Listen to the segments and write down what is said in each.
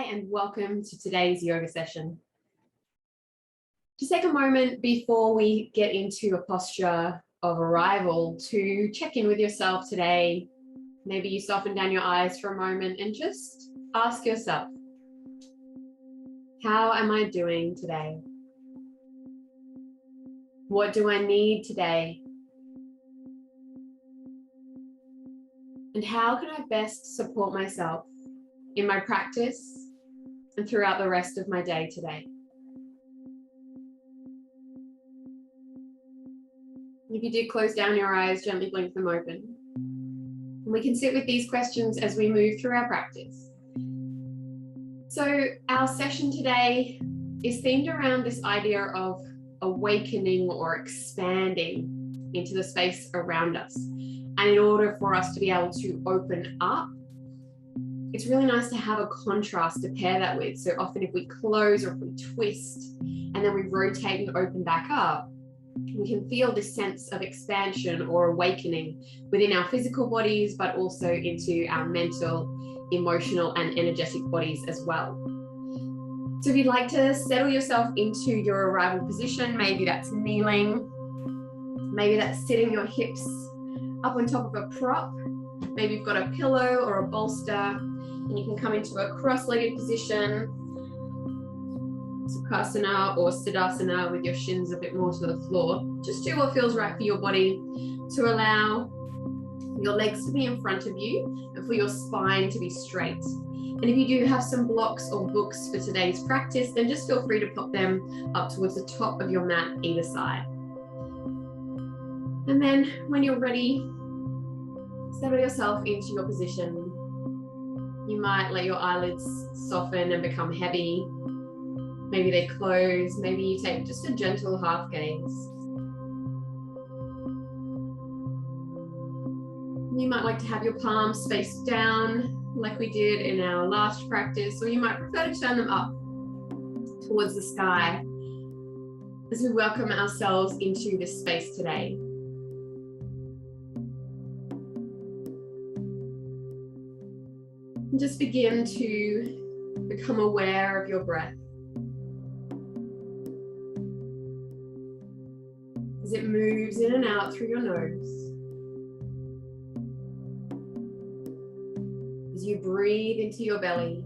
and welcome to today's yoga session. Just take a moment before we get into a posture of arrival to check in with yourself today. Maybe you soften down your eyes for a moment and just ask yourself, how am I doing today? What do I need today? And how can I best support myself in my practice and throughout the rest of my day today? If you do close down your eyes, gently blink them open. And we can sit with these questions as we move through our practice. So our session today is themed around this idea of awakening or expanding into the space around us. And in order for us to be able to open up, it's really nice to have a contrast to pair that with. So often if we close or if we twist and then we rotate and open back up, we can feel this sense of expansion or awakening within our physical bodies, but also into our mental, emotional, and energetic bodies as well. So if you'd like to settle yourself into your arrival position, maybe that's kneeling, maybe that's sitting your hips up on top of a prop, maybe you've got a pillow or a bolster, and you can come into a cross-legged position, Sukhasana or Siddhasana with your shins a bit more to the floor. Just do what feels right for your body to allow your legs to be in front of you and for your spine to be straight. And if you do have some blocks or books for today's practice, then just feel free to pop them up towards the top of your mat either side. And then when you're ready, settle yourself into your position. You might let your eyelids soften and become heavy. Maybe they close, maybe you take just a gentle half gaze. You might like to have your palms face down like we did in our last practice, or you might prefer to turn them up towards the sky as we welcome ourselves into this space today. And just begin to become aware of your breath. As it moves in and out through your nose. As you breathe into your belly.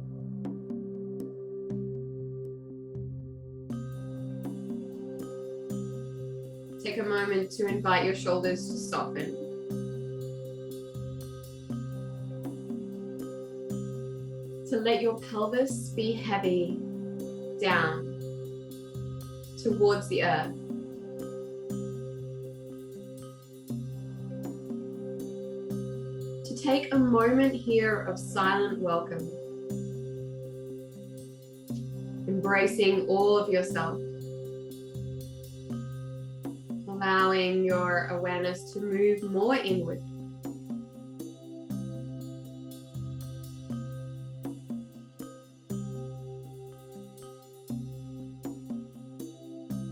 Take a moment to invite your shoulders to soften. To let your pelvis be heavy down towards the earth. Take a moment here of silent welcome, embracing all of yourself, allowing your awareness to move more inward.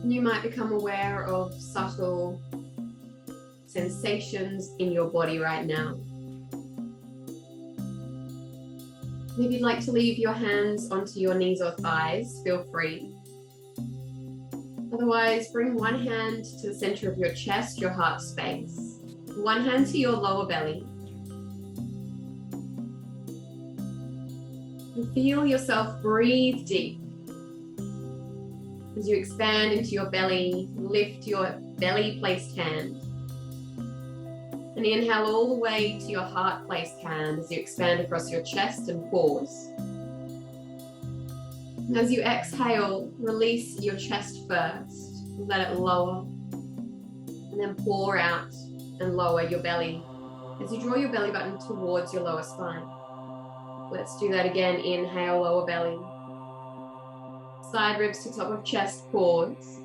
You might become aware of subtle sensations in your body right now. If you'd like to leave your hands onto your knees or thighs, feel free. Otherwise, bring one hand to the center of your chest, your heart space. One hand to your lower belly. And feel yourself breathe deep. As you expand into your belly, lift your belly-placed hand. And inhale all the way to your heart-placed hand as you expand across your chest and pause. And as you exhale, release your chest first. Let it lower. And then pour out and lower your belly as you draw your belly button towards your lower spine. Let's do that again. Inhale, lower belly. Side ribs to top of chest, pause.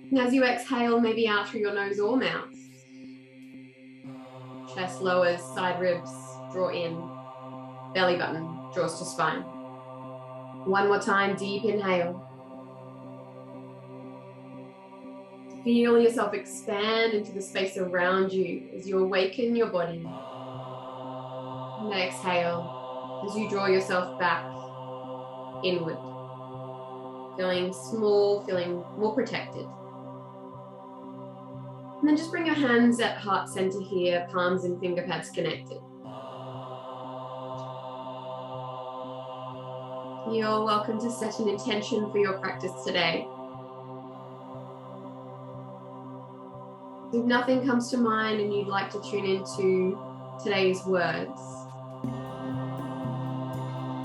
And as you exhale, maybe out through your nose or mouth. Chest lowers, side ribs draw in, belly button draws to spine. One more time, deep inhale. Feel yourself expand into the space around you as you awaken your body. And exhale as you draw yourself back inward, feeling small, feeling more protected. And then just bring your hands at heart center here, palms and finger pads connected. You're welcome to set an intention for your practice today. If nothing comes to mind and you'd like to tune into today's words,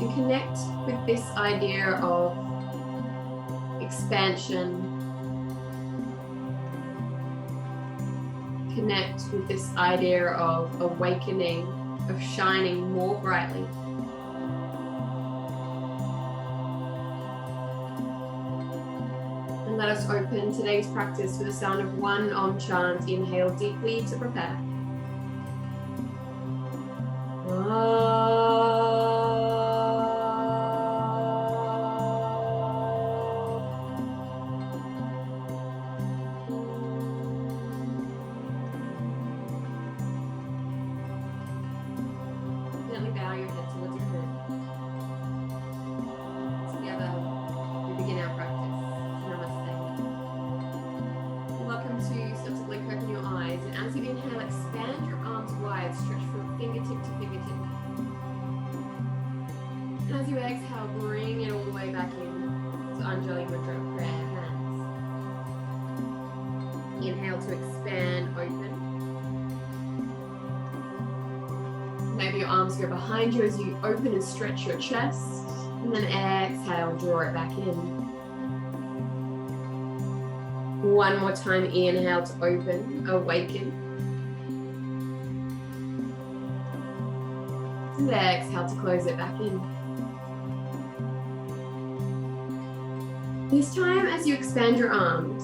and connect with this idea of expansion, connect with this idea of awakening, of shining more brightly. And let us open today's practice with the sound of one Om chant. Inhale deeply to prepare. Gently bow your head towards your head. Together, we begin our practice. Namaste. Welcome to start to blink open your eyes, and as you inhale, expand your arms wide, stretch from fingertip to fingertip. And as you exhale, bring it all the way back in to Anjali Mudra, prayer hands. Inhale to expand, open. Maybe your arms go behind you as you open and stretch your chest. And then exhale, draw it back in. One more time, inhale to open, awaken. And exhale to close it back in. This time, as you expand your arms,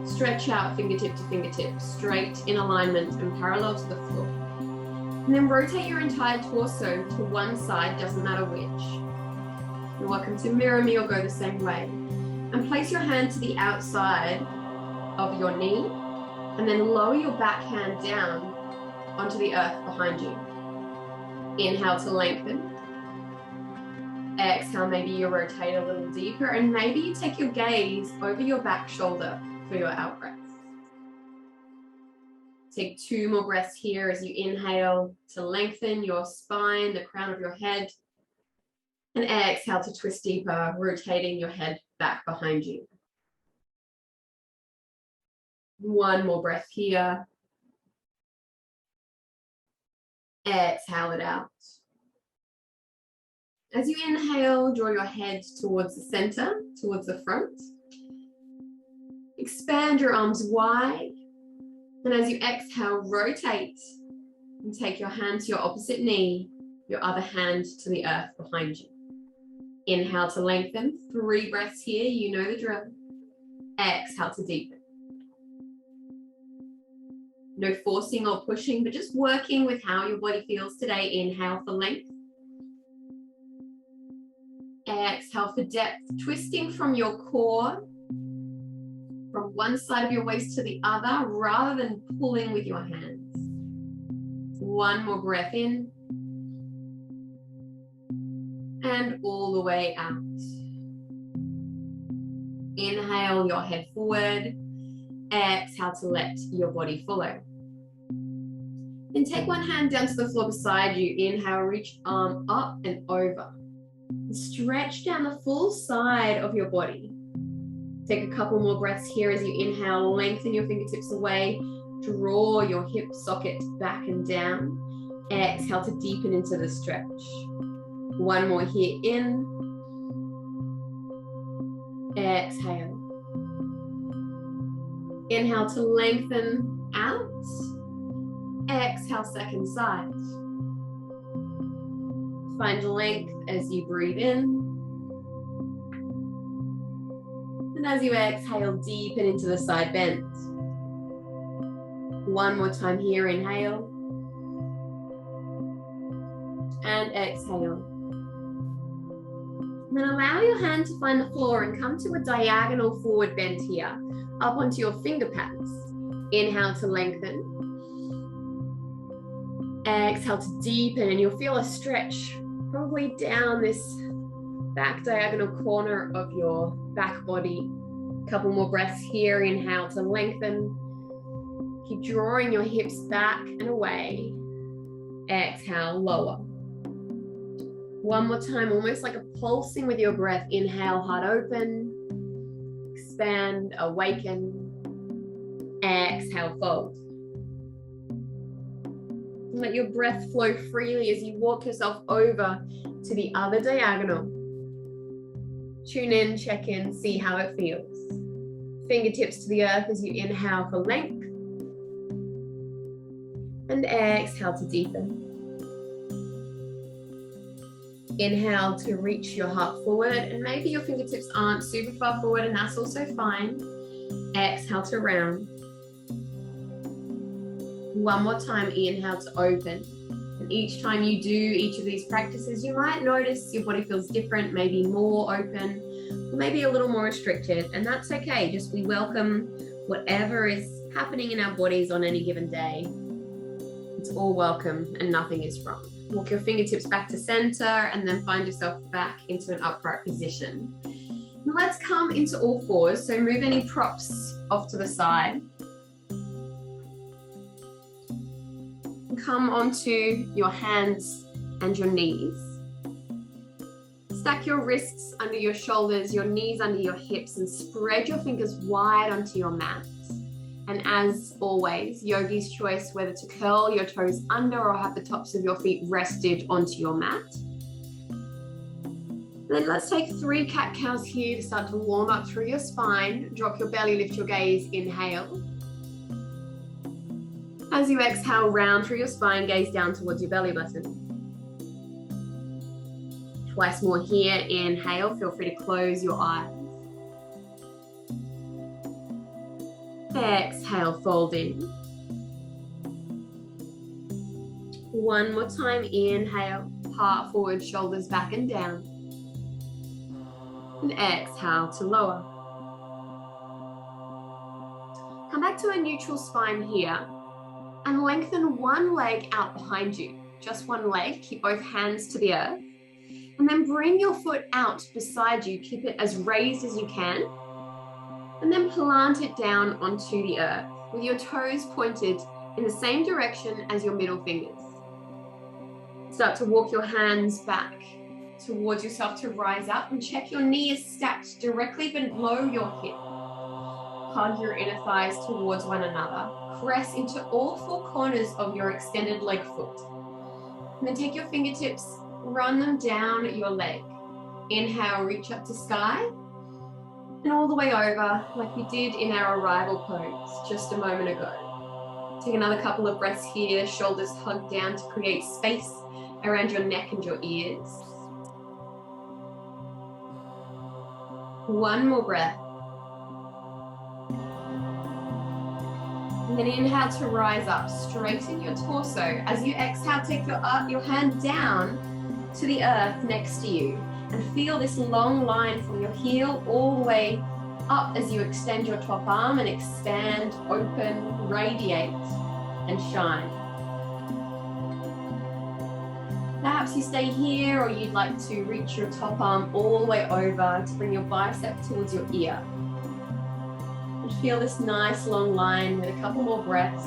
stretch out fingertip to fingertip, straight in alignment and parallel to the floor. And then rotate your entire torso to one side, doesn't matter which. You're welcome to mirror me or go the same way. And place your hand to the outside of your knee, and then lower your back hand down onto the earth behind you. Inhale to lengthen. Exhale, maybe you rotate a little deeper, and maybe you take your gaze over your back shoulder for your out breath. Take 2 more breaths here as you inhale to lengthen your spine, the crown of your head, and exhale to twist deeper, rotating your head back behind you. One more breath here. Exhale it out. As you inhale, draw your head towards the center, towards the front. Expand your arms wide. And as you exhale, rotate and take your hand to your opposite knee, your other hand to the earth behind you. Inhale to lengthen, 3 breaths here, you know the drill. Exhale to deepen. No forcing or pushing, but just working with how your body feels today. Inhale for length. Exhale for depth, twisting from your core, from one side of your waist to the other, rather than pulling with your hands. One more breath in. And all the way out. Inhale your head forward. Exhale to let your body follow. Then take one hand down to the floor beside you. Inhale, reach arm up and over. Stretch down the full side of your body. Take a couple more breaths here as you inhale, lengthen your fingertips away, draw your hip socket back and down. Exhale to deepen into the stretch. One more here, in. Exhale. Inhale to lengthen out. Exhale, second side. Find length as you breathe in. And as you exhale, deepen into the side bend. One more time here, inhale. And exhale. And then allow your hand to find the floor and come to a diagonal forward bend here, up onto your finger pads. Inhale to lengthen. Exhale to deepen, and you'll feel a stretch probably down this back diagonal corner of your back body. A couple more breaths here. Inhale to lengthen. Keep drawing your hips back and away. Exhale, lower. One more time, almost like a pulsing with your breath. Inhale, heart open. Expand, awaken. Exhale, fold. Let your breath flow freely as you walk yourself over to the other diagonal. Tune in, check in, see how it feels. Fingertips to the earth as you inhale for length. And exhale to deepen. Inhale to reach your heart forward, and maybe your fingertips aren't super far forward, and that's also fine. Exhale to round. One more time, inhale to open. And each time you do each of these practices, you might notice your body feels different, maybe more open, or maybe a little more restricted, and that's okay. Just we welcome whatever is happening in our bodies on any given day. It's all welcome and nothing is wrong. Walk your fingertips back to center and then find yourself back into an upright position. Now let's come into all fours. So move any props off to the side. Come onto your hands and your knees. Stack your wrists under your shoulders, your knees under your hips, and spread your fingers wide onto your mat. And as always, yogi's choice whether to curl your toes under or have the tops of your feet rested onto your mat. Then let's take 3 cat-cows here to start to warm up through your spine. Drop your belly, lift your gaze, inhale. As you exhale, round through your spine, gaze down towards your belly button. Twice more here, inhale, feel free to close your eyes. Exhale, fold in. One more time, inhale, heart forward, shoulders back and down. And exhale to lower. Come back to a neutral spine here and lengthen one leg out behind you. Just one leg, keep both hands to the earth. And then bring your foot out beside you, keep it as raised as you can. And then plant it down onto the earth with your toes pointed in the same direction as your middle fingers. Start to walk your hands back towards yourself to rise up and check your knee is stacked directly below your hip. Hug your inner thighs towards one another. Press into all 4 corners of your extended leg foot. And then take your fingertips, run them down your leg. Inhale, reach up to sky. And all the way over, like we did in our arrival pose just a moment ago. Take another couple of breaths here, shoulders hugged down to create space around your neck and your ears. One more breath. And then inhale to rise up, straighten your torso. As you exhale, take your hand down to the earth next to you. And feel this long line from your heel all the way up as you extend your top arm and expand, open, radiate, and shine. Perhaps you stay here or you'd like to reach your top arm all the way over to bring your bicep towards your ear. And feel this nice long line with a couple more breaths.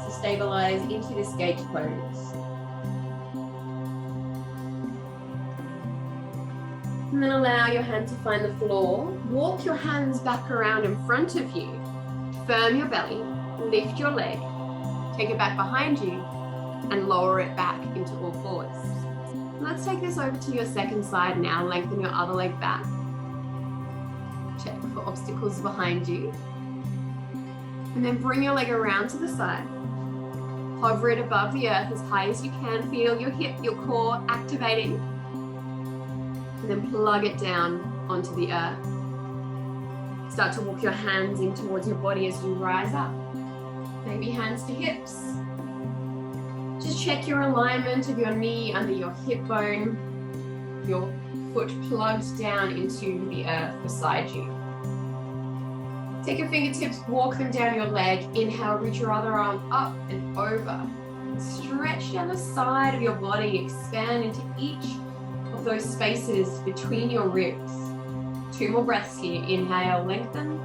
So stabilize into this gate pose. And then allow your hand to find the floor. Walk your hands back around in front of you. Firm your belly, lift your leg, take it back behind you, and lower it back into all fours. Let's take this over to your second side now. Lengthen your other leg back. Check for obstacles behind you. And then bring your leg around to the side. Hover it above the earth as high as you can. Feel your hip, your core activating. And then plug it down onto the earth. Start to walk your hands in towards your body as you rise up. Maybe hands to hips. Just check your alignment of your knee under your hip bone, your foot plugged down into the earth beside you. Take your fingertips, walk them down your leg. Inhale, reach your other arm up and over. Stretch down the side of your body, expand into each of those spaces between your ribs. 2 more breaths here. Inhale, lengthen.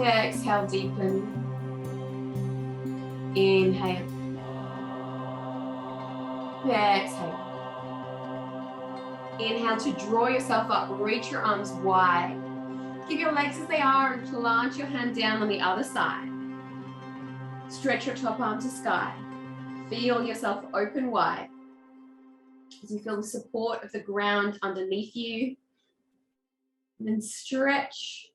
Exhale, deepen. Inhale. Exhale. Inhale to draw yourself up. Reach your arms wide. Keep your legs as they are and plant your hand down on the other side. Stretch your top arm to sky. Feel yourself open wide as you feel the support of the ground underneath you. And then stretch,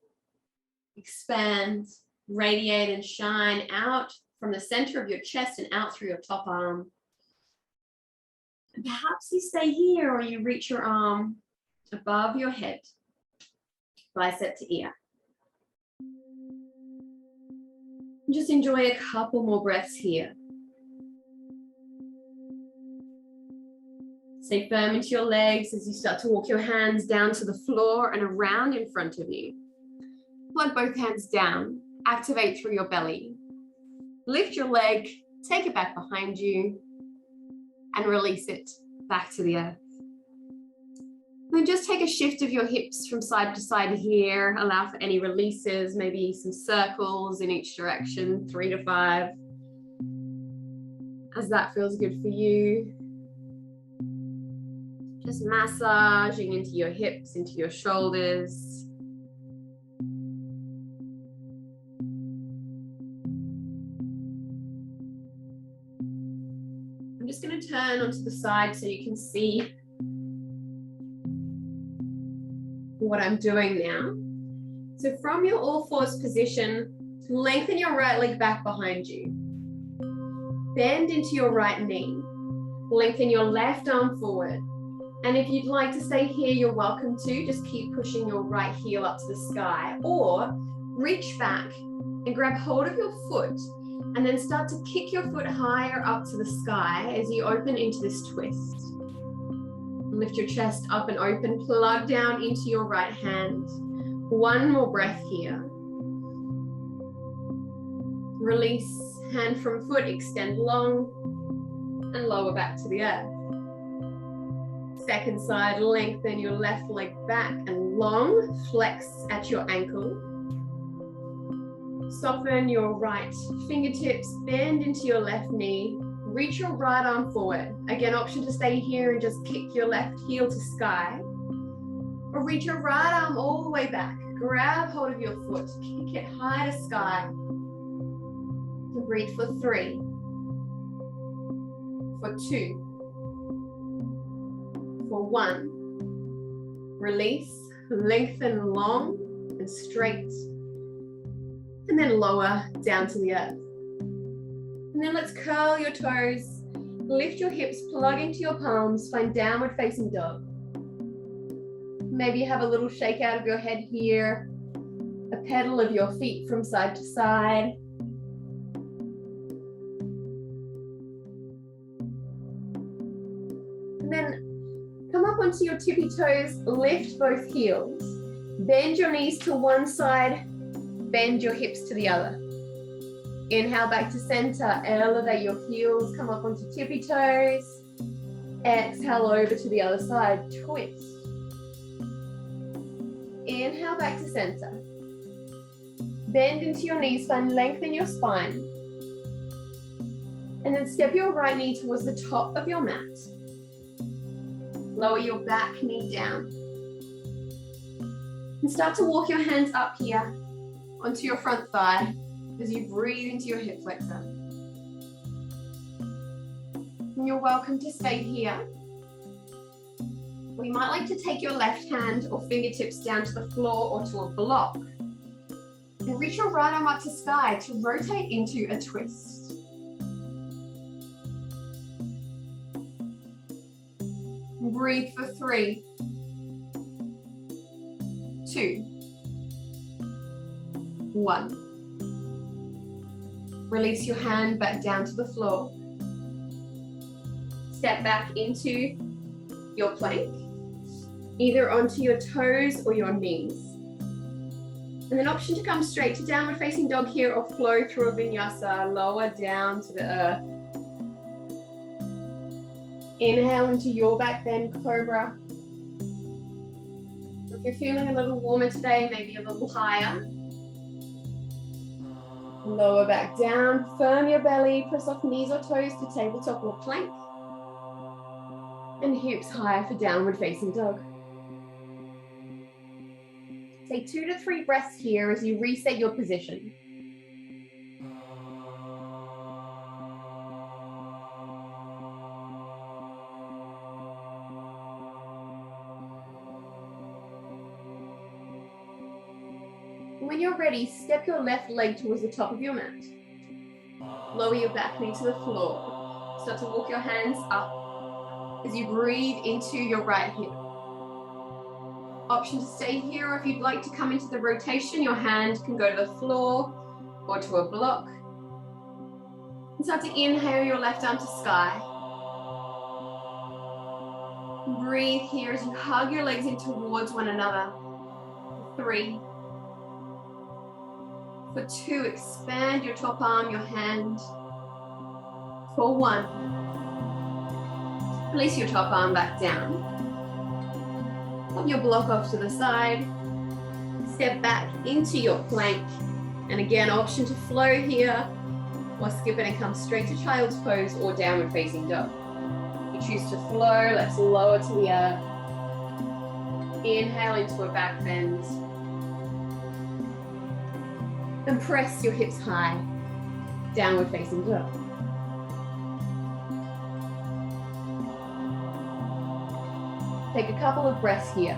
expand, radiate and shine out from the center of your chest and out through your top arm. And perhaps you stay here or you reach your arm above your head, bicep to ear. And just enjoy a couple more breaths here. Stay firm into your legs as you start to walk your hands down to the floor and around in front of you. Plug both hands down, activate through your belly. Lift your leg, take it back behind you, and release it back to the earth. Then just take a shift of your hips from side to side here. Allow for any releases, maybe some circles in each direction, 3 to 5. As that feels good for you. Just massaging into your hips, into your shoulders. I'm just going to turn onto the side so you can see what I'm doing now. So from your all fours position, lengthen your right leg back behind you. Bend into your right knee. Lengthen your left arm forward. And if you'd like to stay here, you're welcome to. Just keep pushing your right heel up to the sky, or reach back and grab hold of your foot and then start to kick your foot higher up to the sky as you open into this twist. Lift your chest up and open, plug down into your right hand. 1 more breath here. Release hand from foot, extend long and lower back to the earth. Second side, lengthen your left leg back and long, flex at your ankle. Soften your right fingertips, bend into your left knee, reach your right arm forward. Again, option to stay here and just kick your left heel to sky. Or reach your right arm all the way back, grab hold of your foot, kick it high to sky. And breathe for 3, for 2, for 1, release, lengthen long and straight, and then lower down to the earth. And then let's curl your toes, lift your hips, plug into your palms, find downward facing dog. Maybe you have a little shake out of your head here, a pedal of your feet from side to side. And then come up onto your tippy toes, lift both heels. Bend your knees to one side, bend your hips to the other. Inhale back to center, elevate your heels, come up onto tippy toes. Exhale over to the other side, twist. Inhale back to center. Bend into your knees, find length in your spine. And then step your right knee towards the top of your mat. Lower your back knee down. And start to walk your hands up here onto your front thigh as you breathe into your hip flexor. And you're welcome to stay here. Or you might like to take your left hand or fingertips down to the floor or to a block. And reach your right arm up to sky to rotate into a twist. Breathe for 3, 2, 1. Release your hand back down to the floor. Step back into your plank, either onto your toes or your knees. And then option to come straight to downward facing dog here or flow through a vinyasa, lower down to the earth. Inhale into your back bend cobra. If you're feeling a little warmer today, maybe a little higher. Lower back down, firm your belly, press off knees or toes to tabletop or plank. And hips higher for downward facing dog. Take 2 to 3 breaths here as you reset your position. When you're ready, step your left leg towards the top of your mat. Lower your back knee to the floor. Start to walk your hands up as you breathe into your right hip. Option to stay here, or if you'd like to come into the rotation, your hand can go to the floor or to a block. And start to inhale your left arm to sky. Breathe here as you hug your legs in towards one another. 3. For 2, expand your top arm, your hand. For 1, release your top arm back down. Put your block off to the side. Step back into your plank. And again, option to flow here, or skip it and come straight to child's pose or downward facing dog. If you choose to flow, let's lower to the earth. Inhale into a back bend. And press your hips high, downward facing dog. Take a couple of breaths here.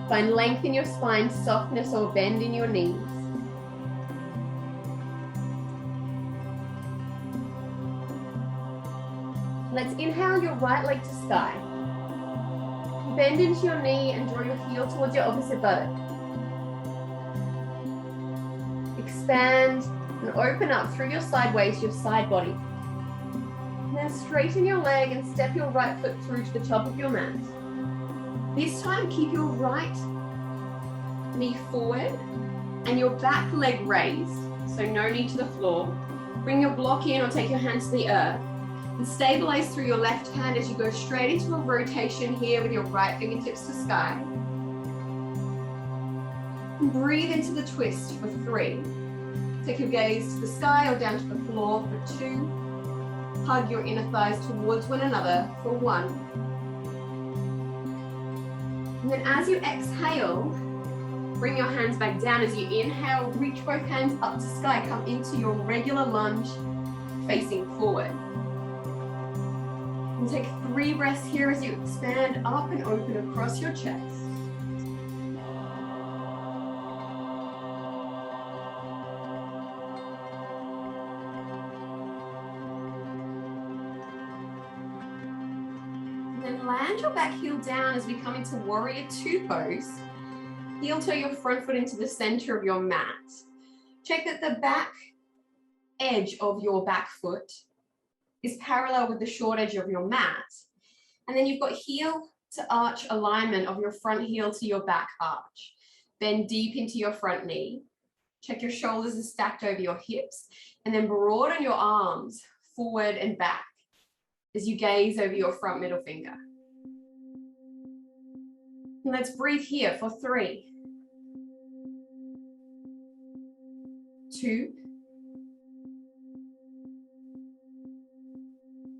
Find length in your spine, softness or bend in your knees. Let's inhale your right leg to sky. Bend into your knee and draw your heel towards your opposite buttock. Expand and open up through your sideways, your side body. And then straighten your leg and step your right foot through to the top of your mat. This time, keep your right knee forward and your back leg raised, so no knee to the floor. Bring your block in or take your hands to the earth. And stabilize through your left hand as you go straight into a rotation here with your right fingertips to sky. And breathe into the twist for 3. Take your gaze to the sky or down to the floor for 2. Hug your inner thighs towards one another for 1. And then as you exhale, bring your hands back down. As you inhale, reach both hands up to sky. Come into your regular lunge, facing forward. And take 3 breaths here as you expand up and open across your chest. Land your back heel down as we come into Warrior 2 pose. Heel toe your front foot into the center of your mat. Check that the back edge of your back foot is parallel with the short edge of your mat. And then you've got heel to arch alignment of your front heel to your back arch. Bend deep into your front knee. Check your shoulders are stacked over your hips. And then broaden your arms forward and back as you gaze over your front middle finger. And let's breathe here for 3, 2,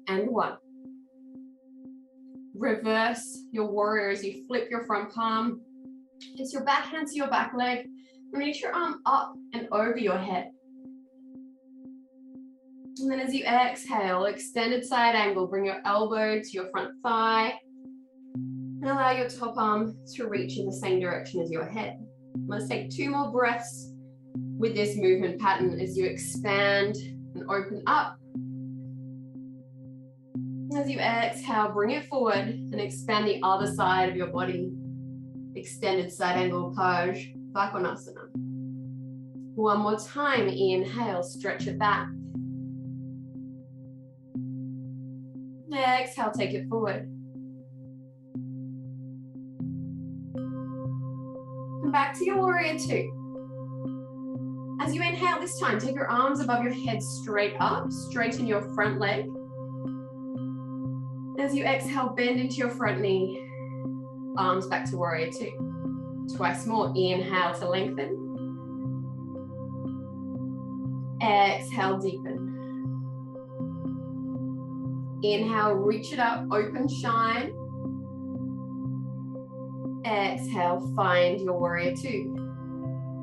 and 1. Reverse your warrior as you flip your front palm. It's your back hand to your back leg. Reach your arm up and over your head. And then as you exhale, extended side angle, bring your elbow to your front thigh. And allow your top arm to reach in the same direction as your head. Let's take 2 more breaths with this movement pattern as you expand and open up. As you exhale, bring it forward and expand the other side of your body. Extended side angle pose, Vakonasana. One more time, inhale, stretch it back. Exhale, take it forward. And back to your Warrior 2. As you inhale this time, take your arms above your head straight up, straighten your front leg. As you exhale, bend into your front knee, arms back to warrior two. Twice more, inhale to lengthen. Exhale, deepen. Inhale, reach it up, open, shine. Exhale, find your warrior two.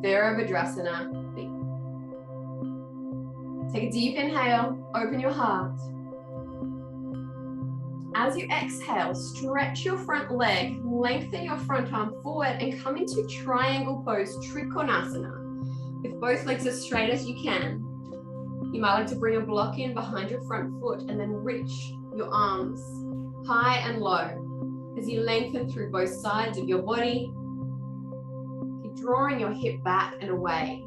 Virabhadrasana. Take a deep inhale, open your heart. As you exhale, stretch your front leg, lengthen your front arm forward and come into triangle pose, Trikonasana. With both legs as straight as you can. You might like to bring a block in behind your front foot and then reach your arms high and low as you lengthen through both sides of your body. Keep drawing your hip back and away.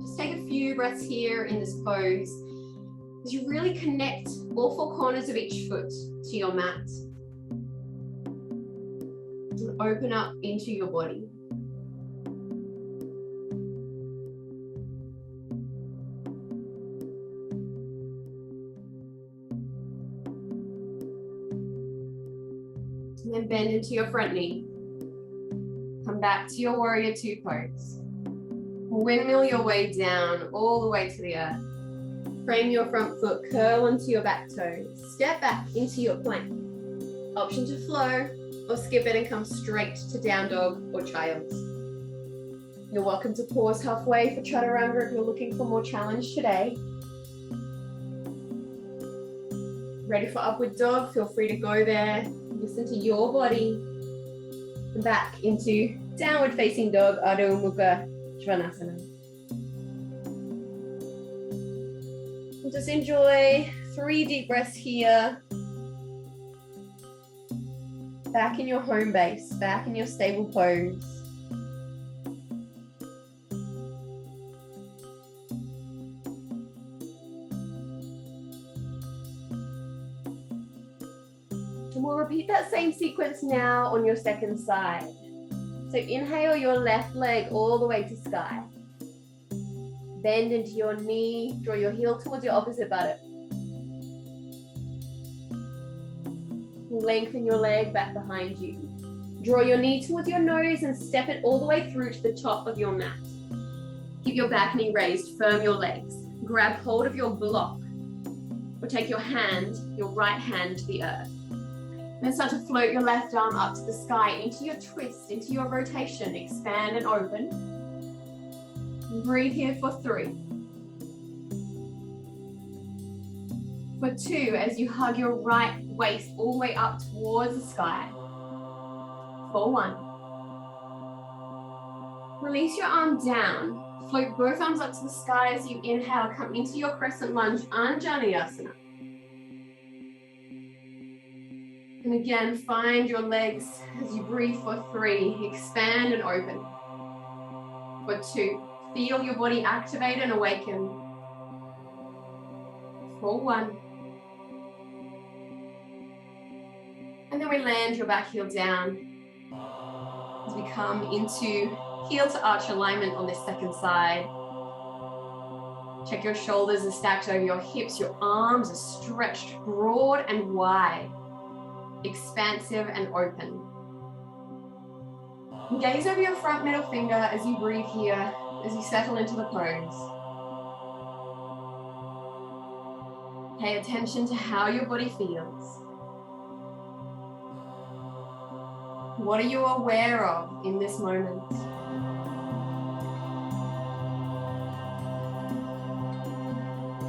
Just take a few breaths here in this pose as you really connect all four corners of each foot to your mat. And open up into your body. And then bend into your front knee. Come back to your warrior two pose. Windmill your way down all the way to the earth. Frame your front foot, curl onto your back toe. Step back into your plank. Option to flow or skip it and come straight to down dog or child. You're welcome to pause halfway for chaturanga if you're looking for more challenge today. Ready for upward dog? Feel free to go there. Listen to your body. And back into downward facing dog, Adho Mukha Svanasana. And just enjoy 3 deep breaths here. Back in your home base, back in your stable pose. And we'll repeat that same sequence now on your second side. So inhale your left leg all the way to sky. Bend into your knee, draw your heel towards your opposite buttock. Lengthen your leg back behind you. Draw your knee towards your nose and step it all the way through to the top of your mat. Keep your back knee raised, firm your legs. Grab hold of your block or take your hand, your right hand to the earth. Then start to float your left arm up to the sky into your twist, into your rotation. Expand and open. And breathe here for 3. For 2, as you hug your right waist all the way up towards the sky. For 1. Release your arm down. Float both arms up to the sky as you inhale. Come into your crescent lunge, Anjaneyasana. And again, find your legs as you breathe for 3. Expand and open. For 2, feel your body activate and awaken. For 1. And then we land your back heel down as we come into heel to arch alignment on this second side. Check your shoulders are stacked over your hips. Your arms are stretched broad and wide. Expansive and open. Gaze over your front middle finger as you breathe here, as you settle into the pose. Pay attention to how your body feels. What are you aware of in this moment?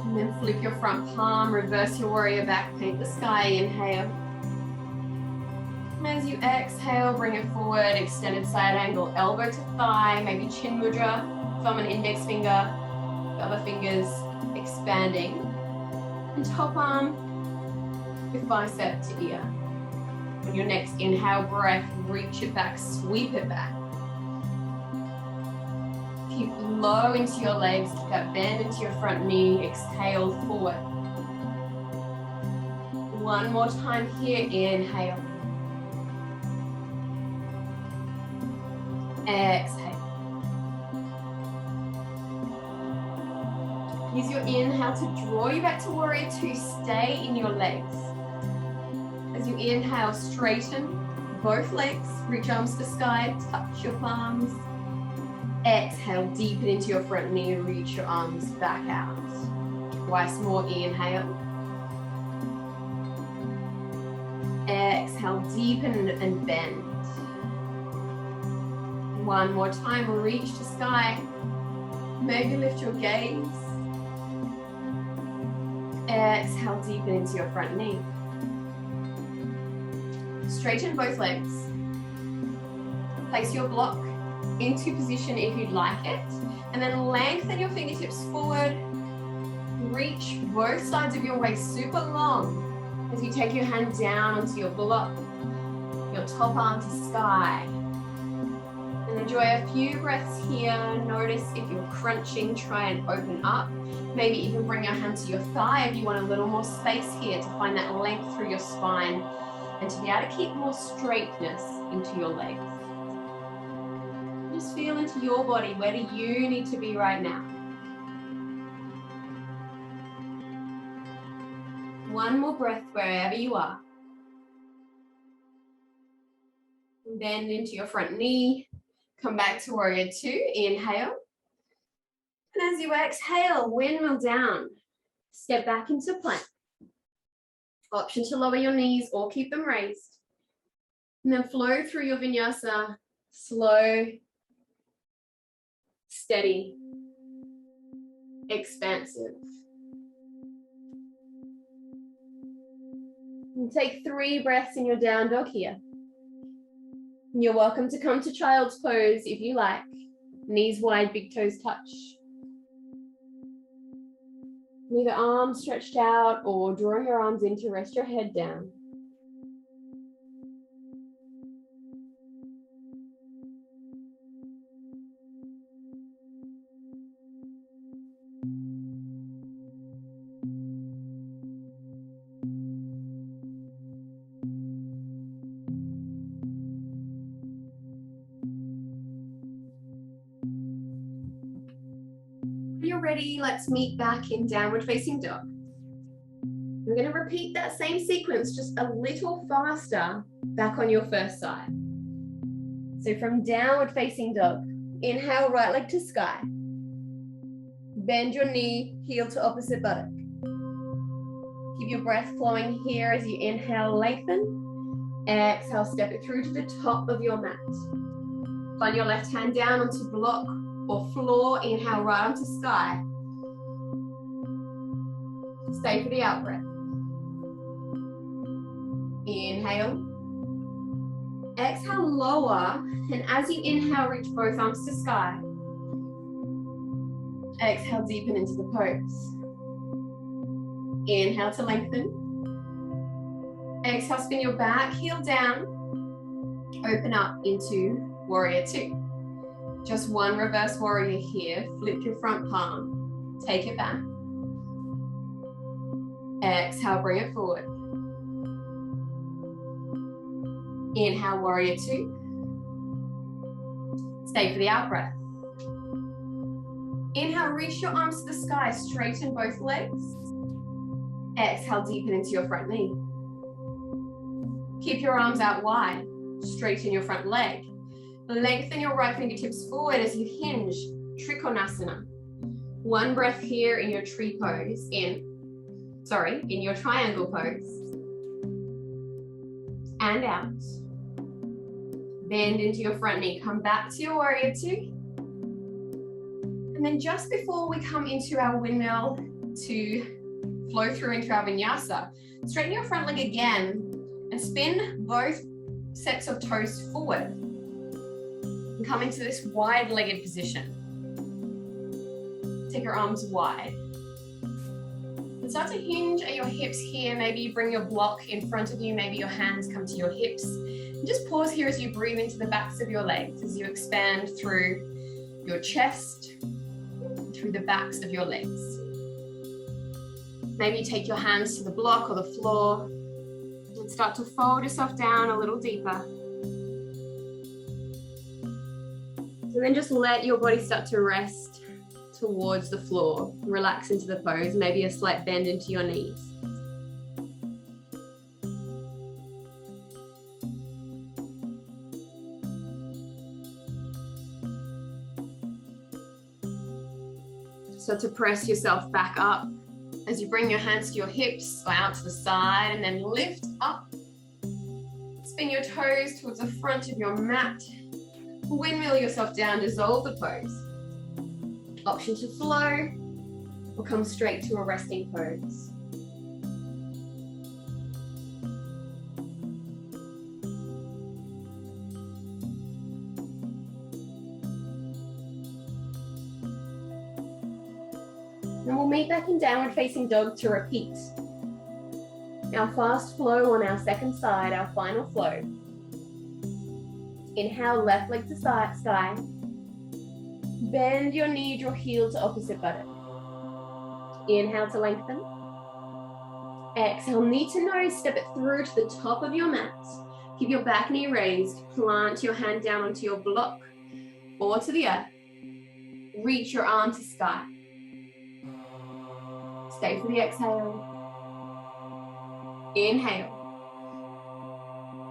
And then flip your front palm, reverse your warrior back, paint the sky, inhale. As you exhale, bring it forward, extended side angle, elbow to thigh, maybe chin mudra, thumb and index finger, the other fingers expanding. And top arm with bicep to ear. On your next inhale breath, reach it back, sweep it back. Keep low into your legs, keep that bend into your front knee, exhale forward. One more time here, inhale. Exhale. Use your inhale to draw you back to warrior two. Stay in your legs. As you inhale, straighten both legs, reach arms to sky, touch your palms. Exhale, deepen into your front knee, reach your arms back out. Twice more, inhale. Exhale, deepen and bend. One more time, reach to sky. Maybe lift your gaze. Exhale, deepen into your front knee. Straighten both legs. Place your block into position if you'd like it. And then lengthen your fingertips forward. Reach both sides of your waist super long as you take your hand down onto your block, your top arm to sky. And enjoy a few breaths here. Notice if you're crunching, try and open up. Maybe even bring your hand to your thigh if you want a little more space here to find that length through your spine and to be able to keep more straightness into your legs. Just feel into your body. Where do you need to be right now? One more breath wherever you are. Bend into your front knee. Come back to warrior two. Inhale. And as you exhale, windmill down. Step back into plank. Option to lower your knees or keep them raised. And then flow through your vinyasa. Slow, steady, expansive. And take 3 breaths in your down dog here. And you're welcome to come to child's pose if you like. Knees wide, big toes touch. Either arms stretched out or drawing your arms in to rest your head down. When you're ready, let's meet back in downward facing dog. We're going to repeat that same sequence just a little faster back on your first side. So from downward facing dog, inhale, right leg to sky. Bend your knee, heel to opposite buttock. Keep your breath flowing here as you inhale, lengthen. Exhale, step it through to the top of your mat. Find your left hand down onto block or floor. Inhale, right onto sky. Stay for the out breath. Inhale. Exhale, lower. And as you inhale, reach both arms to sky. Exhale, deepen into the pose. Inhale to lengthen. Exhale, spin your back heel down. Open up into warrior two. Just one reverse warrior here. Flip your front palm. Take it back. Exhale, bring it forward. Inhale, warrior two. Stay for the out breath. Inhale, reach your arms to the sky. Straighten both legs. Exhale, deepen into your front knee. Keep your arms out wide. Straighten your front leg. Lengthen your right fingertips forward as you hinge, Trikonasana. One breath here in your tree pose, in your triangle pose. And out. Bend into your front knee. Come back to your warrior two. And then just before we come into our windmill to flow through into our vinyasa, straighten your front leg again and spin both sets of toes forward. And come into this wide-legged position. Take your arms wide. And start to hinge at your hips here. Maybe you bring your block in front of you. Maybe your hands come to your hips. And just pause here as you breathe into the backs of your legs, as you expand through your chest, through the backs of your legs. Maybe you take your hands to the block or the floor and start to fold yourself down a little deeper. So then just let your body start to rest towards the floor. Relax into the pose, maybe a slight bend into your knees. So to press yourself back up as you bring your hands to your hips or out to the side, and then lift up. Spin your toes towards the front of your mat. Windmill yourself down, dissolve the pose. Option to flow or come straight to a resting pose. And we'll meet back in downward facing dog to repeat. Our fast flow on our second side, our final flow. Inhale, left leg to sky. Bend your knee, your heel to opposite buttock. Inhale to lengthen. Exhale, knee to nose, step it through to the top of your mat. Keep your back knee raised. Plant your hand down onto your block or to the earth. Reach your arm to sky. Stay for the exhale. Inhale.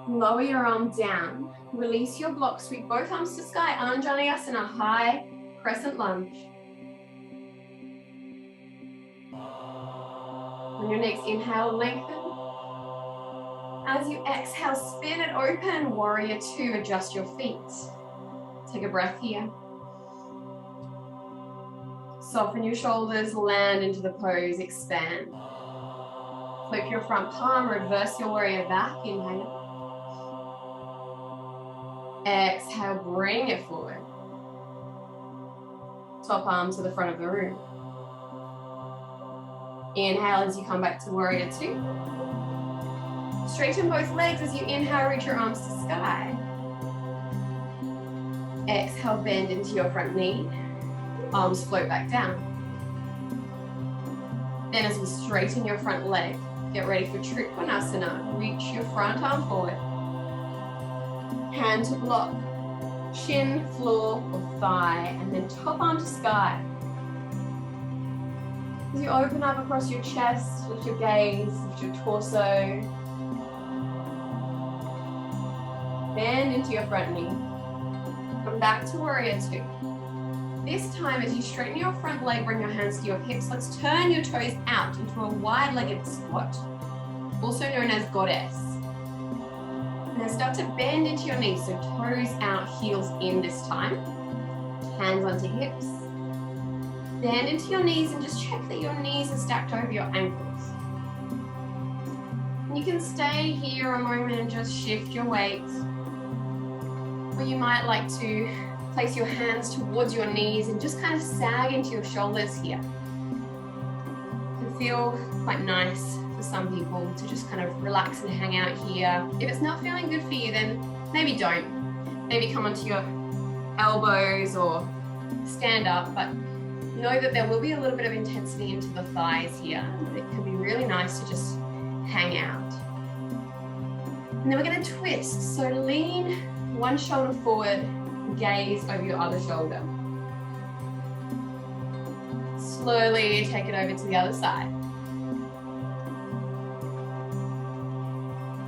Lower your arm down. Release your block. Sweep both arms to sky. Anjaneyasana, high crescent lunge. On your next inhale, lengthen. As you exhale, spin it open. Warrior two, adjust your feet. Take a breath here. Soften your shoulders, land into the pose, expand. Flip your front palm, reverse your warrior back, inhale. Exhale, bring it forward. Top arm to the front of the room. Inhale as you come back to warrior two. Straighten both legs as you inhale, reach your arms to sky. Exhale, bend into your front knee. Arms float back down. Then as we straighten your front leg, get ready for Trikonasana. Reach your front arm forward. Hand to block. Shin, floor, or thigh, and then top arm to sky. As you open up across your chest, lift your gaze, lift your torso. Bend into your front knee. Come back to warrior two. This time, as you straighten your front leg, bring your hands to your hips. Let's turn your toes out into a wide-legged squat, also known as goddess. Now start to bend into your knees, so toes out, heels in this time. Hands onto hips. Bend into your knees and just check that your knees are stacked over your ankles. And you can stay here a moment and just shift your weight. Or you might like to place your hands towards your knees and just kind of sag into your shoulders here. It can feel quite nice for some people to just kind of relax and hang out here. If it's not feeling good for you, then maybe don't. Maybe come onto your elbows or stand up, but know that there will be a little bit of intensity into the thighs here. It can be really nice to just hang out. And then we're going to twist. So lean one shoulder forward, gaze over your other shoulder. Slowly take it over to the other side.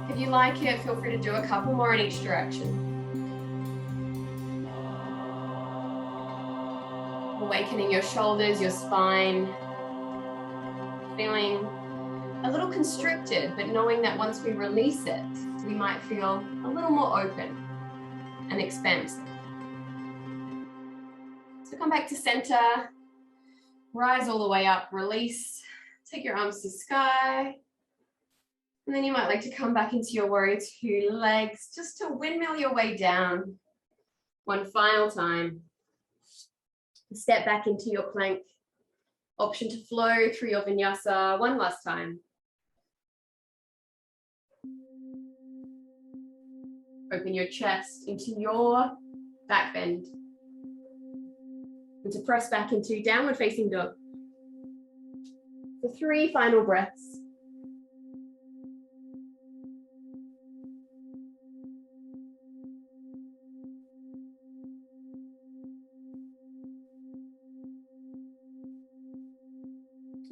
If you like it, feel free to do a couple more in each direction. Awakening your shoulders, your spine. Feeling a little constricted, but knowing that once we release it, we might feel a little more open and expansive. So come back to center, rise all the way up, release, take your arms to sky. And then you might like to come back into your warrior two legs, just to windmill your way down. One final time. Step back into your plank. Option to flow through your vinyasa one last time. Open your chest into your back bend. And to press back into downward facing dog. For 3 final breaths.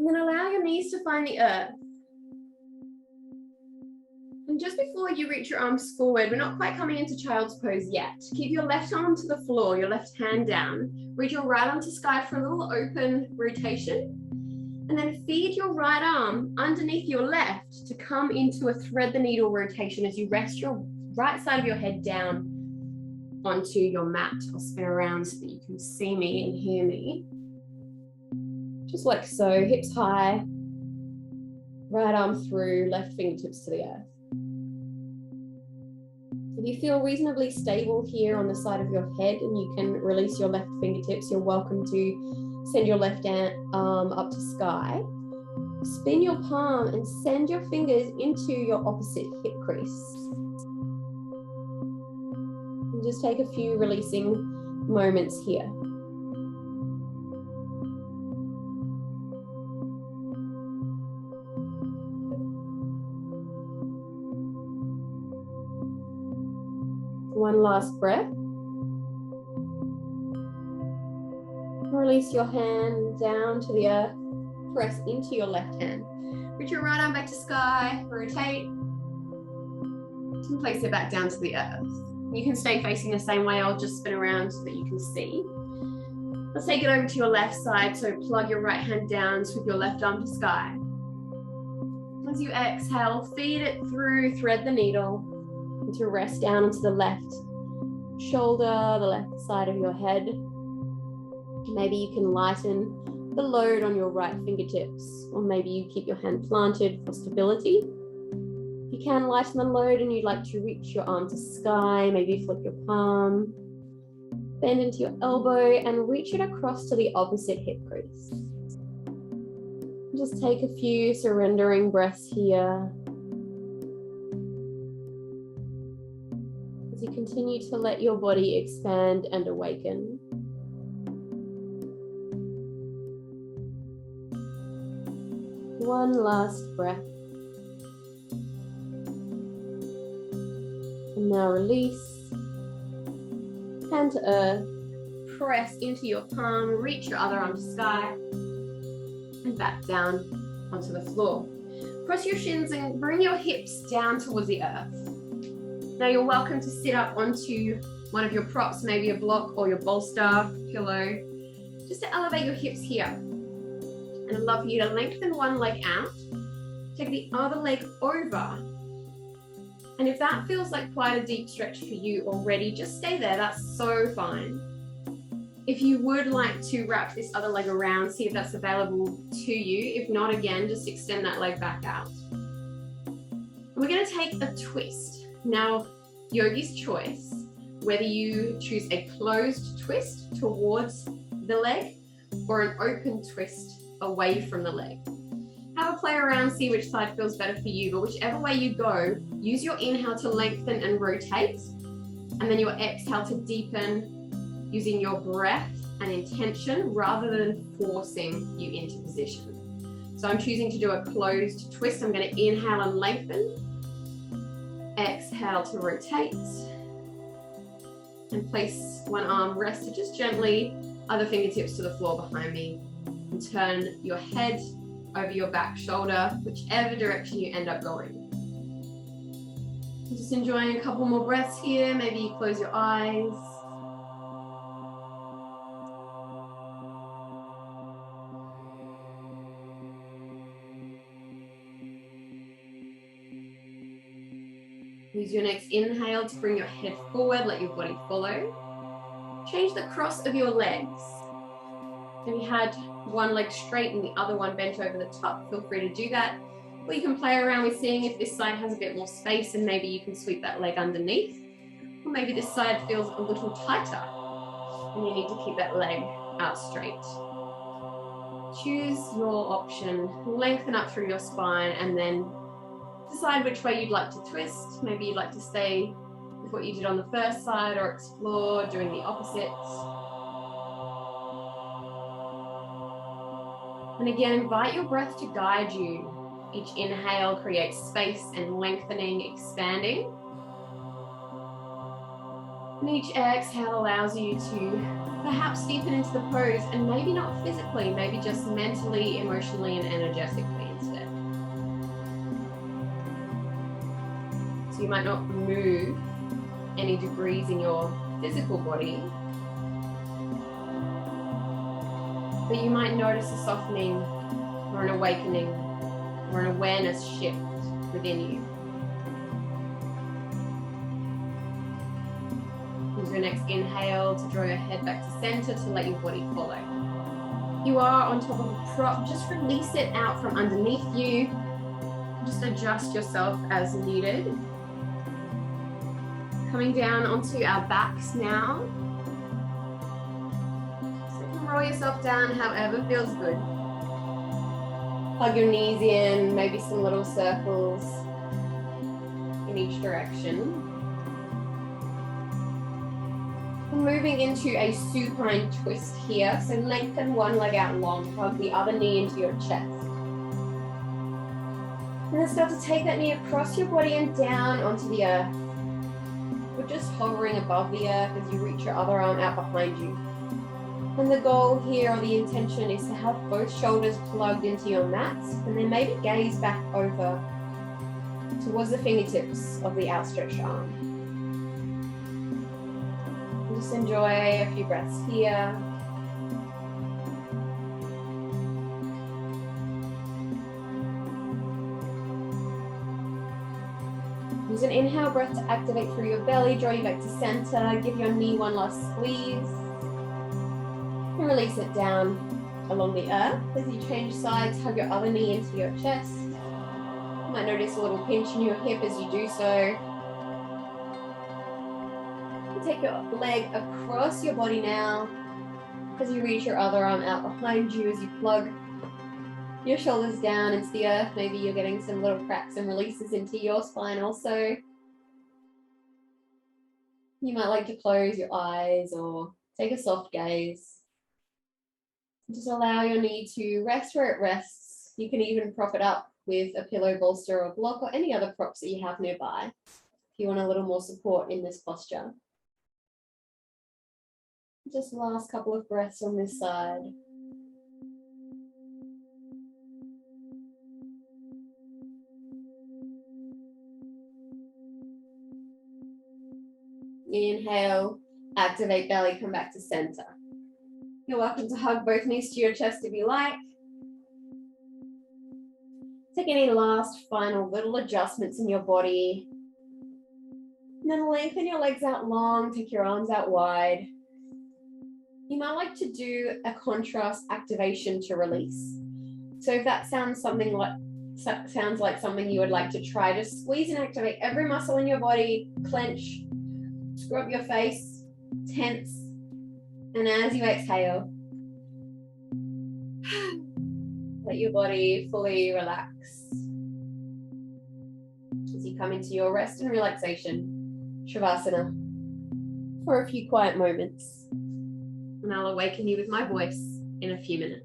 And then allow your knees to find the earth. And just before you reach your arms forward, we're not quite coming into child's pose yet. Keep your left arm to the floor, your left hand down. Reach your right arm to sky for a little open rotation. And then feed your right arm underneath your left to come into a thread the needle rotation as you rest your right side of your head down onto your mat. I'll spin around so that you can see me and hear me. Just like so, hips high, right arm through, left fingertips to the earth. If you feel reasonably stable here on the side of your head and you can release your left fingertips, you're welcome to send your left arm up to sky. Spin your palm and send your fingers into your opposite hip crease. And just take a few releasing moments here. One last breath. Release your hand down to the earth. Press into your left hand. Reach your right arm back to sky. Rotate. And place it back down to the earth. You can stay facing the same way. I'll just spin around so that you can see. Let's take it over to your left side. So plug your right hand down, sweep your left arm to sky. As you exhale, feed it through, thread the needle. To rest down onto the left shoulder, the left side of your head. Maybe you can lighten the load on your right fingertips, or maybe you keep your hand planted for stability. If you can lighten the load and you'd like to reach your arm to sky, maybe flip your palm, bend into your elbow and reach it across to the opposite hip crease. Just take a few surrendering breaths here. You continue to let your body expand and awaken. One last breath. And now release. Hand to earth. Press into your palm, reach your other arm to sky, and back down onto the floor. Cross your shins and bring your hips down towards the earth. Now you're welcome to sit up onto one of your props, maybe a block or your bolster, pillow, just to elevate your hips here. And I'd love for you to lengthen one leg out, take the other leg over. And if that feels like quite a deep stretch for you already, just stay there, that's so fine. If you would like to wrap this other leg around, see if that's available to you. If not, again, just extend that leg back out. We're gonna take a twist. Now, yogi's choice, whether you choose a closed twist towards the leg or an open twist away from the leg. Have a play around, see which side feels better for you, but whichever way you go, use your inhale to lengthen and rotate, and then your exhale to deepen using your breath and intention rather than forcing you into position. So I'm choosing to do a closed twist. I'm going to inhale and lengthen. Exhale to rotate and place one arm rested just gently, other fingertips to the floor behind me, and turn your head over your back shoulder, whichever direction you end up going. Just enjoying a couple more breaths here. Maybe you close your eyes. Use your next inhale to bring your head forward, let your body follow. Change the cross of your legs. If you had one leg straight and the other one bent over the top, feel free to do that. Or you can play around with seeing if this side has a bit more space and maybe you can sweep that leg underneath. Or maybe this side feels a little tighter and you need to keep that leg out straight. Choose your option, lengthen up through your spine and then decide which way you'd like to twist. Maybe you'd like to stay with what you did on the first side or explore doing the opposite. And again, invite your breath to guide you. Each inhale creates space and lengthening, expanding. And each exhale allows you to perhaps deepen into the pose, and maybe not physically, maybe just mentally, emotionally, and energetically instead. So you might not move any degrees in your physical body, but you might notice a softening or an awakening or an awareness shift within you. Use your next inhale to draw your head back to center to let your body follow. You are on top of a prop, just release it out from underneath you. Just adjust yourself as needed. Coming down onto our backs now. So you can roll yourself down however feels good. Hug your knees in, maybe some little circles in each direction. Moving into a supine twist here. So lengthen one leg out long, hug the other knee into your chest. And then start to take that knee across your body and down onto the earth. We're just hovering above the earth as you reach your other arm out behind you. And the goal here, or the intention, is to have both shoulders plugged into your mats, and then maybe gaze back over towards the fingertips of the outstretched arm. And just enjoy a few breaths here. Use an inhale breath to activate through your belly, draw you back to center, give your knee one last squeeze, and release it down along the earth. As you change sides, hug your other knee into your chest. You might notice a little pinch in your hip as you do so. And take your leg across your body now as you reach your other arm out behind you, as you plug your shoulders down into the earth. Maybe you're getting some little cracks and releases into your spine also. You might like to close your eyes or take a soft gaze. Just allow your knee to rest where it rests. You can even prop it up with a pillow, bolster, or block, or any other props that you have nearby if you want a little more support in this posture. Just last couple of breaths on this side. Inhale, activate belly, come back to center. You're welcome to hug both knees to your chest if you like. Take any last final little adjustments in your body. And then lengthen your legs out long, take your arms out wide. You might like to do a contrast activation to release. So if that sounds like something you would like to try, just squeeze and activate every muscle in your body, clench, scrub your face, tense, and as you exhale, let your body fully relax. As you come into your rest and relaxation, Shavasana, for a few quiet moments. And I'll awaken you with my voice in a few minutes.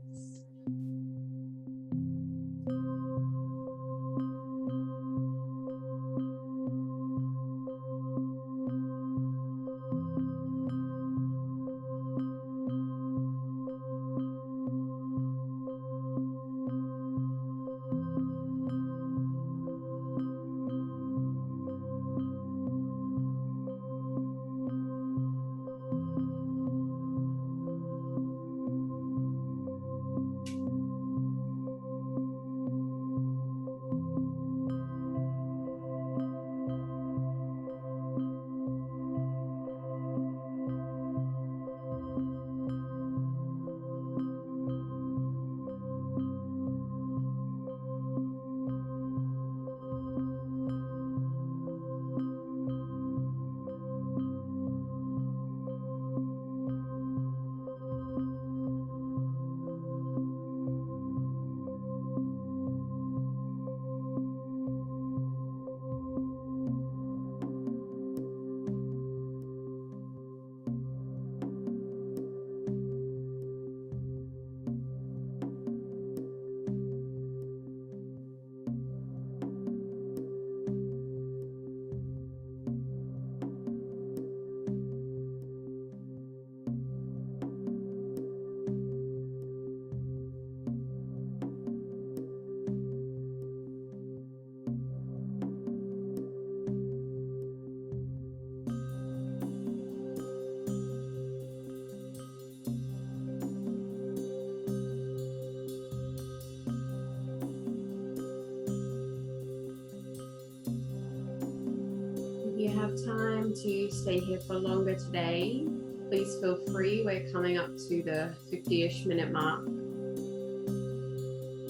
have time to stay here for longer today, please feel free. We're coming up to the 50-ish minute mark.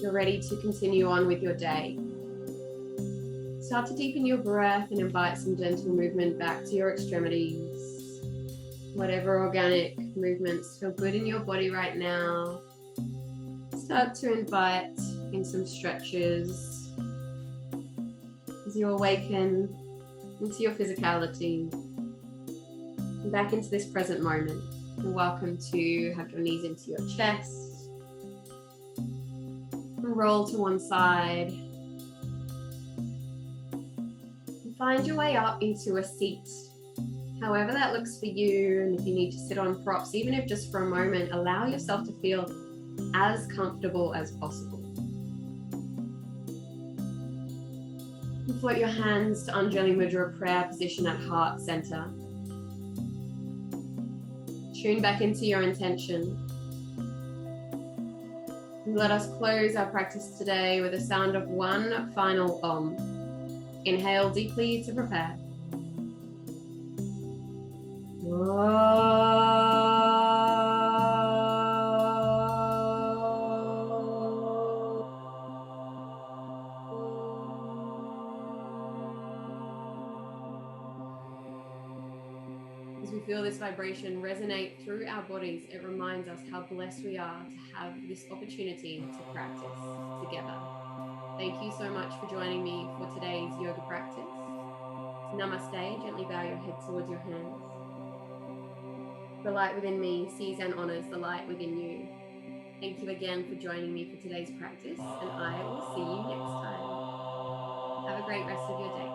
You're ready to continue on with your day. Start to deepen your breath and invite some gentle movement back to your extremities. Whatever organic movements feel good in your body right now. Start to invite in some stretches as you awaken into your physicality and back into this present moment. You're welcome to have your knees into your chest and roll to one side. And find your way up into a seat, however that looks for you. And if you need to sit on props, even if just for a moment, allow yourself to feel as comfortable as possible. And float your hands to Anjali Mudra prayer position at heart center. Tune back into your intention. And let us close our practice today with a sound of one final Om. Inhale deeply to prepare. As we feel this vibration resonate through our bodies, it reminds us how blessed we are to have this opportunity to practice together. Thank you so much for joining me for today's yoga practice. Namaste. Gently bow your head towards your hands. The light within me sees and honors the light within you. Thank you again for joining me for today's practice, and I will see you next time. Have a great rest of your day.